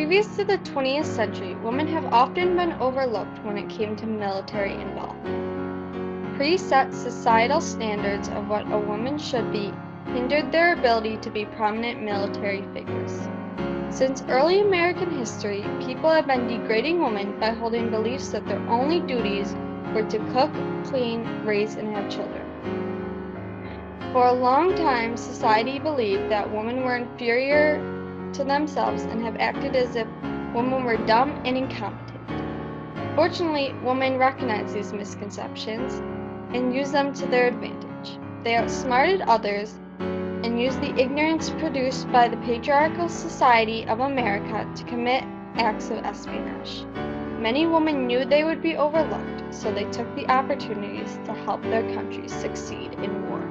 Previous to the 20th century, women have often been overlooked when it came to military involvement. Preset societal standards of what a woman should be hindered their ability to be prominent military figures. Since early American history, people have been degrading women by holding beliefs that their only duties were to cook, clean, raise, and have children. For a long time, society believed that women were inferior to themselves and have acted as if women were dumb and incompetent. Fortunately, women recognize these misconceptions and use them to their advantage. They outsmarted others and used the ignorance produced by the patriarchal society of America to commit acts of espionage. Many women knew they would be overlooked, so they took the opportunities to help their countries succeed in war.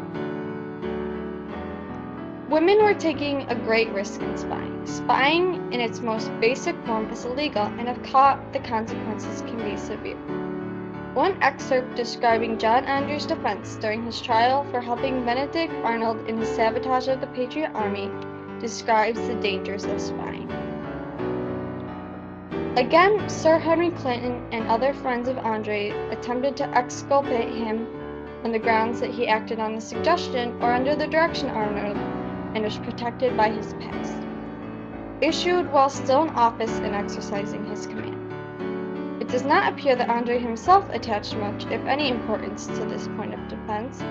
Women were taking a great risk in spying. Spying in its most basic form is illegal, and if caught, the consequences can be severe. One excerpt describing John Andrews' defense during his trial for helping Benedict Arnold in his sabotage of the Patriot Army describes the dangers of spying. Again, Sir Henry Clinton and other friends of Andre attempted to exculpate him on the grounds that he acted on the suggestion or under the direction of Arnold and was protected by his past, issued while still in office and exercising his command. It does not appear that Andre himself attached much, if any, importance to this point of defense,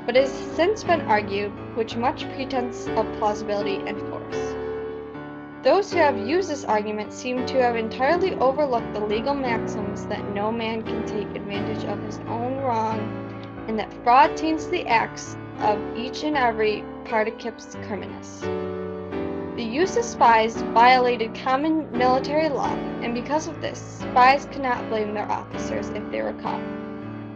but it has since been argued with much pretense of plausibility and force. Those who have used this argument seem to have entirely overlooked the legal maxims that no man can take advantage of his own wrong, and that fraud taints the acts of each and every participes criminus. The use of spies violated common military law, and because of this, spies could not blame their officers if they were caught.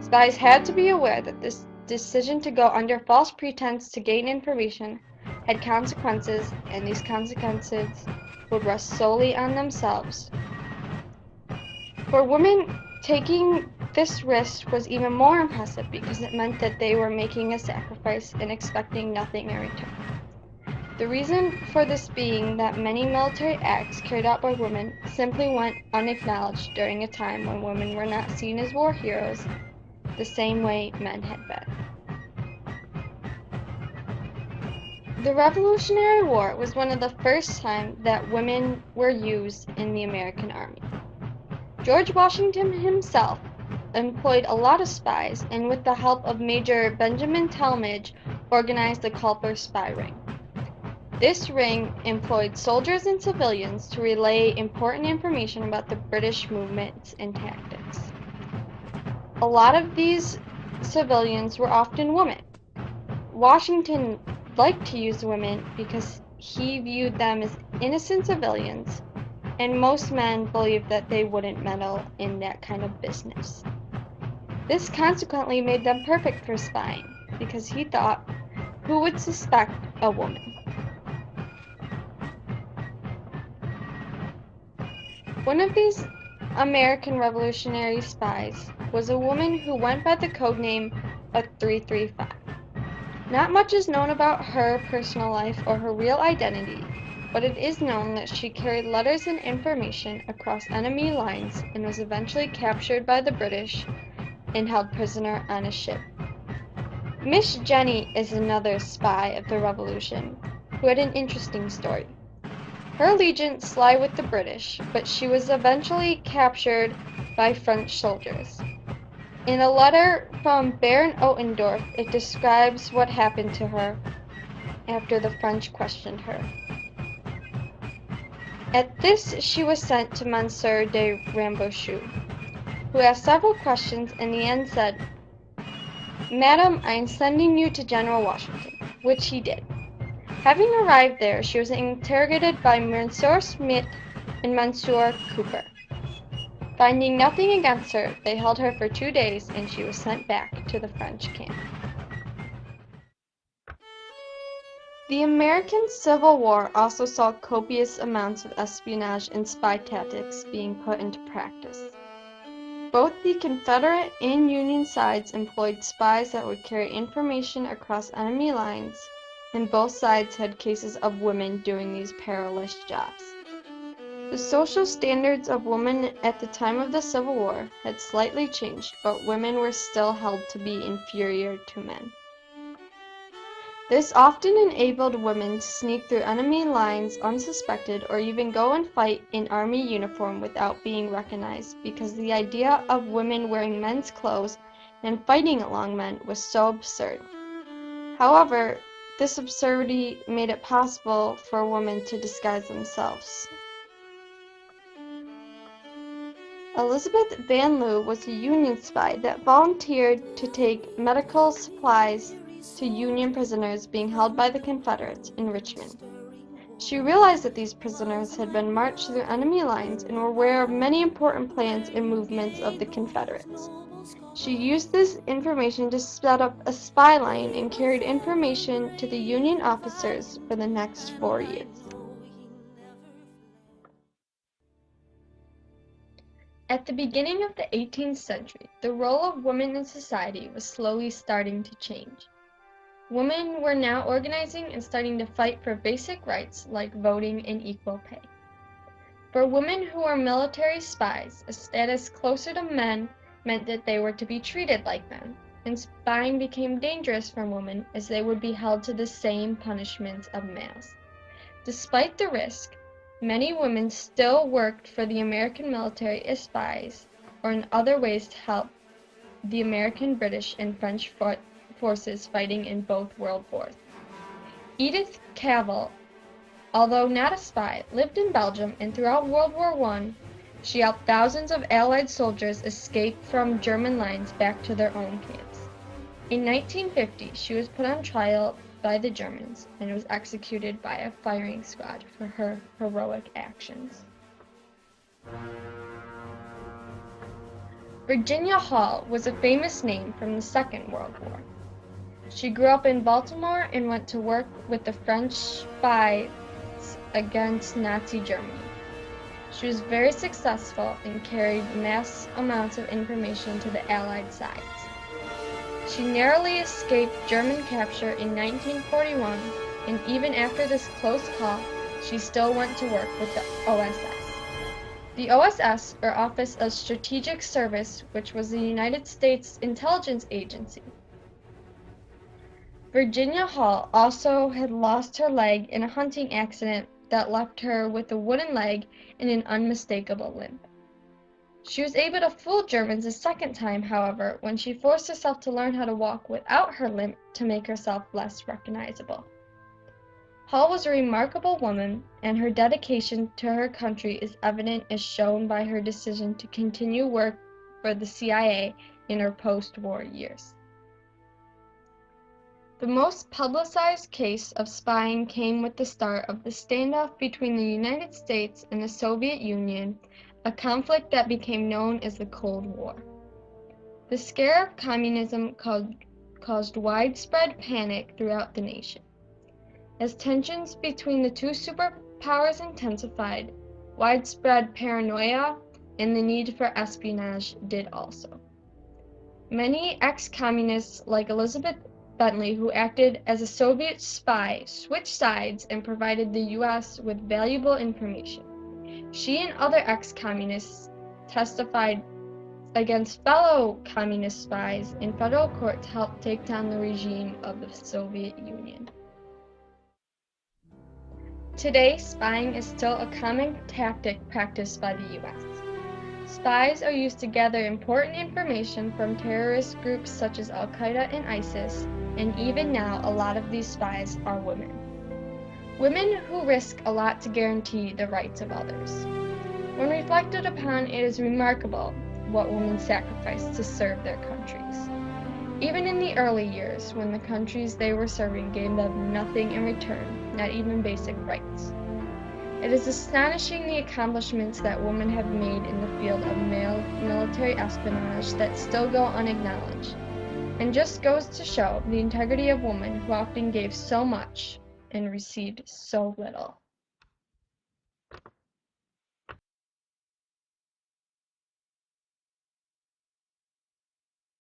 Spies had to be aware that this decision to go under false pretense to gain information had consequences, and these consequences would rest solely on themselves. For women, taking this risk was even more impressive because it meant that they were making a sacrifice and expecting nothing in return. The reason for this being that many military acts carried out by women simply went unacknowledged during a time when women were not seen as war heroes the same way men had been. The Revolutionary War was one of the first times that women were used in the American Army. George Washington himself employed a lot of spies, and with the help of Major Benjamin Talmadge, organized the Culper Spy Ring. This ring employed soldiers and civilians to relay important information about the British movements and tactics. A lot of these civilians were often women. Washington liked to use women because he viewed them as innocent civilians, and most men believed that they wouldn't meddle in that kind of business. This consequently made them perfect for spying, because he thought, who would suspect a woman? One of these American revolutionary spies was a woman who went by the code name of 335. Not much is known about her personal life or her real identity, but it is known that she carried letters and information across enemy lines and was eventually captured by the British and held prisoner on a ship. Miss Jenny is another spy of the Revolution who had an interesting story. Her allegiance lay with the British, but she was eventually captured by French soldiers. In a letter from Baron Ottendorf, it describes what happened to her after the French questioned her. At this, she was sent to Monsieur de Rambouillet, who asked several questions and in the end said, "Madam, I am sending you to General Washington," which he did. Having arrived there, she was interrogated by Monsieur Smith and Monsieur Cooper. Finding nothing against her, they held her for 2 days and she was sent back to the French camp. The American Civil War also saw copious amounts of espionage and spy tactics being put into practice. Both the Confederate and Union sides employed spies that would carry information across enemy lines, and both sides had cases of women doing these perilous jobs. The social standards of women at the time of the Civil War had slightly changed, but women were still held to be inferior to men. This often enabled women to sneak through enemy lines unsuspected or even go and fight in army uniform without being recognized, because the idea of women wearing men's clothes and fighting along men was so absurd. However, this absurdity made it possible for women to disguise themselves. Elizabeth Van Lew was a Union spy that volunteered to take medical supplies to Union prisoners being held by the Confederates in Richmond. She realized that these prisoners had been marched through enemy lines and were aware of many important plans and movements of the Confederates. She used this information to set up a spy line and carried information to the Union officers for the next 4 years. At the beginning of the 18th century, the role of women in society was slowly starting to change. Women were now organizing and starting to fight for basic rights like voting and equal pay. For women who were military spies, a status closer to men meant that they were to be treated like men, and spying became dangerous for women as they would be held to the same punishments of males. Despite the risk, many women still worked for the American military as spies or in other ways to help the American, British, and French forces fighting in both World Wars. Edith Cavell, although not a spy, lived in Belgium, and throughout World War I, she helped thousands of Allied soldiers escape from German lines back to their own camps. In 1950, she was put on trial by the Germans and was executed by a firing squad for her heroic actions. Virginia Hall was a famous name from the Second World War. She grew up in Baltimore and went to work with the French spies against Nazi Germany. She was very successful and carried mass amounts of information to the Allied sides. She narrowly escaped German capture in 1941, and even after this close call, she still went to work with the OSS. The OSS, or Office of Strategic Service, which was the United States intelligence agency. Virginia Hall also had lost her leg in a hunting accident that left her with a wooden leg and an unmistakable limp. She was able to fool Germans a second time, however, when she forced herself to learn how to walk without her limp to make herself less recognizable. Hall was a remarkable woman, and her dedication to her country is evident as shown by her decision to continue work for the CIA in her post-war years. The most publicized case of spying came with the start of the standoff between the United States and the Soviet Union, a conflict that became known as the Cold War. The scare of communism caused widespread panic throughout the nation. As tensions between the two superpowers intensified, widespread paranoia and the need for espionage did also. Many ex-communists like Elizabeth Bentley, who acted as a Soviet spy, switched sides and provided the U.S. with valuable information. She and other ex-communists testified against fellow communist spies in federal court to help take down the regime of the Soviet Union. Today, spying is still a common tactic practiced by the U.S. Spies are used to gather important information from terrorist groups such as Al-Qaeda and ISIS, and even now, a lot of these spies are women. Women who risk a lot to guarantee the rights of others. When reflected upon, it is remarkable what women sacrifice to serve their countries. Even in the early years, when the countries they were serving gave them nothing in return, not even basic rights. It is astonishing the accomplishments that women have made in the field of male military espionage that still go unacknowledged, and just goes to show the integrity of women who often gave so much and received so little.